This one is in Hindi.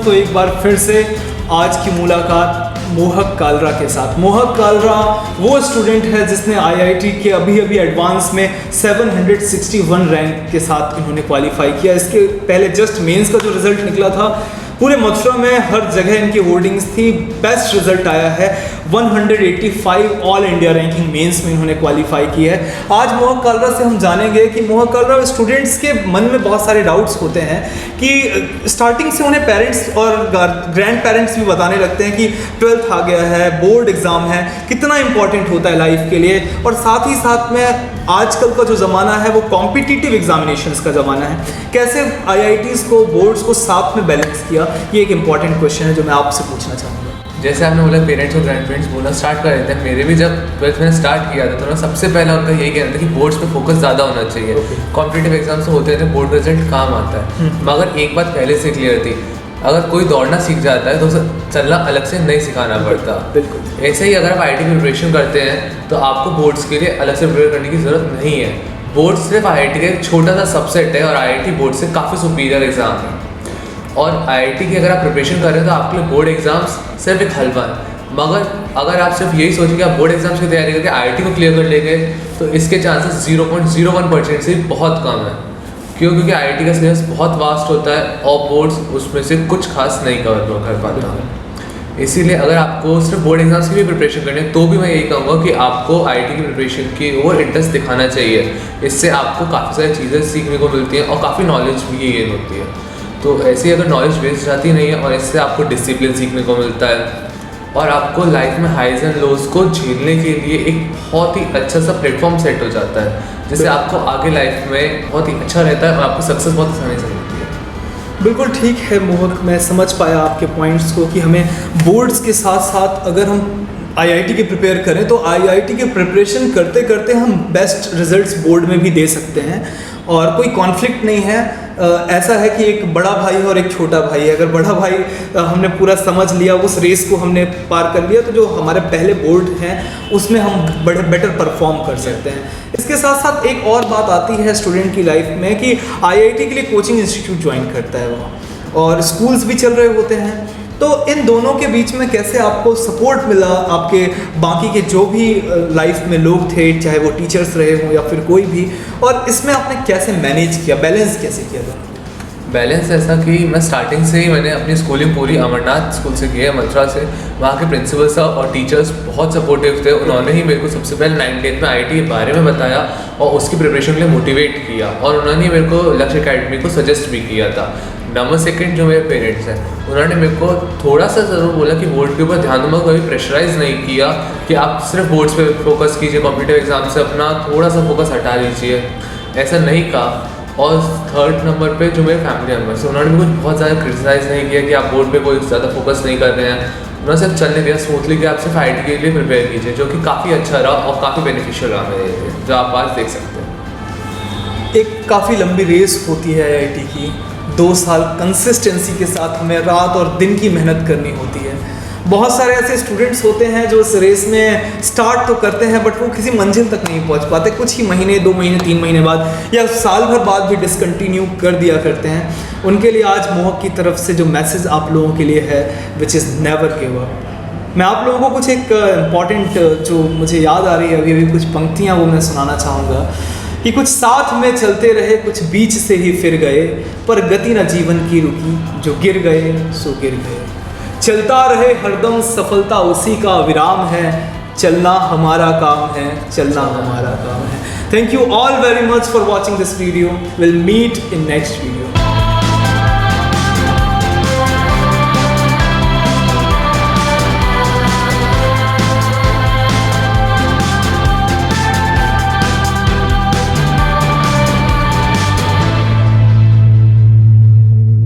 तो एक बार फिर से आज की मुलाकात मोहक कालरा के साथ। मोहक कालरा वो स्टूडेंट है जिसने आईआईटी के अभी एडवांस में 761 रैंक के साथ इन्होंने क्वालिफाई किया। इसके पहले जस्ट मेंस का जो रिज़ल्ट निकला था, पूरे मथुरा में हर जगह इनकी होर्डिंग्स थी, बेस्ट रिजल्ट आया है। 185 ऑल इंडिया रैंकिंग मेंस में इन्होंने क्वालिफाई किया है। आज मोहक कालरा से हम जानेंगे कि मोहक कालरा स्टूडेंट्स के मन में बहुत सारे डाउट्स होते हैं कि स्टार्टिंग से उन्हें पेरेंट्स और ग्रैंड पेरेंट्स भी बताने लगते हैं कि 12th आ गया है, बोर्ड एग्ज़ाम है, कितना इंपॉर्टेंट होता है लाइफ के लिए। और साथ ही साथ में आजकल का जो ज़माना है वो कॉम्पिटिटिव एग्जामिनेशंस का ज़माना है। कैसे आईआईटीज़ को, बोर्ड्स को साथ में बैलेंस किया, ये एक इंपॉर्टेंट क्वेश्चन है जो मैं आपसे पूछना चाहूँगा। जैसे आपने बोला पेरेंट्स और ग्रैंड पेरेंट्स बोलना स्टार्ट कर देते हैं। मेरे भी जब 12th में स्टार्ट किया था तो मैं सबसे पहला उनका यही कहना था कि बोर्ड्स पे फोकस ज़्यादा होना चाहिए। कॉम्पिटिटिव एग्जाम्स होते थे, बोर्ड रिजल्ट काम आता है, मगर एक बात पहले से क्लियर थी, अगर कोई दौड़ना सीख जाता है तो उसे चलना अलग से नहीं सिखाना पड़ता। बिल्कुल। ऐसे ही अगर आप आईआईटी की प्रिपरेशन करते हैं तो आपको बोर्ड्स के लिए अलग से प्रिपेयर करने की ज़रूरत नहीं है। बोर्ड सिर्फ आईआईटी का एक छोटा सा सबसेट है और आईआईटी बोर्ड से काफ़ी सुपीरियर एग्जाम है। और आईआईटी की अगर आप प्रिपरेशन कर रहे हैं तो आपके लिए बोर्ड एग्जाम्स सिर्फ एक हलवा है। मगर अगर आप सिर्फ यही सोचें कि आप बोर्ड एग्जाम्स की तैयारी करके आईआईटी को क्लियर कर लेंगे तो इसके चांसेस 0.01% से बहुत कम है। क्योंकि आईआईटी का सिलेबस बहुत वास्ट होता है और बोर्ड्स उसमें से कुछ खास नहीं कवर कर पाता है। इसीलिए अगर आपको सिर्फ बोर्ड एग्जाम्स की भी प्रिपरेशन करनी है तो भी मैं यही कहूँगा कि आपको आईआईटी की प्रिपरेशन की ओर इंटरेस्ट दिखाना चाहिए। इससे आपको काफ़ी सारी चीज़ें सीखने को मिलती हैं और काफ़ी नॉलेज भी गेन होती है। तो ऐसे ही अगर नॉलेज वेस्ट जाती नहीं है और इससे आपको डिसिप्लिन सीखने को मिलता है और आपको लाइफ में हाइज एंड लोज को झेलने के लिए एक बहुत ही अच्छा सा प्लेटफॉर्म सेट हो जाता है, जिससे आपको आगे लाइफ में बहुत ही अच्छा रहता है और आपको सक्सेस बहुत आसानी से मिलती है। बिल्कुल ठीक है मोहक, मैं समझ पाया आपके पॉइंट्स को कि हमें बोर्ड्स के साथ साथ अगर हम आईआईटी के प्रिपेयर करें तो आईआईटी के प्रिपरेशन करते करते हम बेस्ट रिजल्ट्स बोर्ड में भी दे सकते हैं और कोई कॉन्फ्लिक्ट नहीं है। ऐसा है कि एक बड़ा भाई और एक छोटा भाई है। अगर बड़ा भाई हमने पूरा समझ लिया, उस रेस को हमने पार कर लिया, तो जो हमारे पहले बोर्ड हैं उसमें हम बेटर परफॉर्म कर सकते हैं। इसके साथ साथ एक और बात आती है स्टूडेंट की लाइफ में कि आईआईटी के लिए कोचिंग इंस्टीट्यूट ज्वाइन करता है वहाँ और स्कूल्स भी चल रहे होते हैं। तो इन दोनों के बीच में कैसे आपको सपोर्ट मिला, आपके बाकी के जो भी लाइफ में लोग थे, चाहे वो टीचर्स रहे हों या फिर कोई भी, और इसमें आपने कैसे मैनेज किया, बैलेंस कैसे किया था? बैलेंस ऐसा कि मैं स्टार्टिंग से ही मैंने अपनी स्कूलिंग पूरी अमरनाथ स्कूल से की है, मथुरा से। वहाँ के प्रिंसिपल साहब और टीचर्स बहुत सपोर्टिव थे। उन्होंने ही मेरे को सबसे पहले 9th में आईआईटी के बारे में बताया और उसकी प्रिपरेशन के लिए मोटिवेट किया और उन्होंने मेरे को लक्ष्य अकेडमी को सजेस्ट भी किया था। नंबर सेकंड जो मेरे पेरेंट्स हैं उन्होंने मेरे को थोड़ा सा ज़रूर बोला कि बोर्ड के ऊपर ध्यान दूंगा, कभी प्रेशराइज़ नहीं किया कि आप सिर्फ बोर्ड्स पे फोकस कीजिए, कॉम्पिटिटिव एग्जाम से अपना थोड़ा सा फोकस हटा लीजिए, ऐसा नहीं कहा। और थर्ड नंबर पे जो मेरे फैमिली मेम्बर्स हैं उन्होंने भी कुछ बहुत ज़्यादा क्रिटिसाइज़ नहीं किया कि आप बोर्ड पे कोई ज़्यादा फोकस नहीं कर रहे हैं। उन्होंने सिर्फ चलने दिया स्मूथली कि आप सिर्फ आईआईटी के लिए प्रिपेयर कीजिए, जो कि काफ़ी अच्छा रहा और काफ़ी बेनिफिशियल रहा मेरे लिए, जो आप आज देख सकते हैं। एक काफ़ी लंबी रेस होती है आईआईटी की। 2 साल कंसिस्टेंसी के साथ हमें रात और दिन की मेहनत करनी होती है। बहुत सारे ऐसे स्टूडेंट्स होते हैं जो इस रेस में स्टार्ट तो करते हैं बट वो किसी मंजिल तक नहीं पहुंच पाते, कुछ ही महीने, 2 महीने, 3 महीने बाद या साल भर बाद भी डिसकंटिन्यू कर दिया करते हैं। उनके लिए आज मोहक की तरफ से जो मैसेज आप लोगों के लिए है, which is never give up. मैं आप लोगों को कुछ एक इम्पॉर्टेंट जो मुझे याद आ रही है अभी कुछ पंक्तियाँ वो मैं सुनाना चाहूँगा कि कुछ साथ में चलते रहे, कुछ बीच से ही फिर गए, पर गति न जीवन की रुकी, जो गिर गए सो गिर गए। चलता रहे हरदम, सफलता उसी का विराम है, चलना हमारा काम है, चलना हमारा काम है। Thank you all very much for watching this video. Will meet in next video.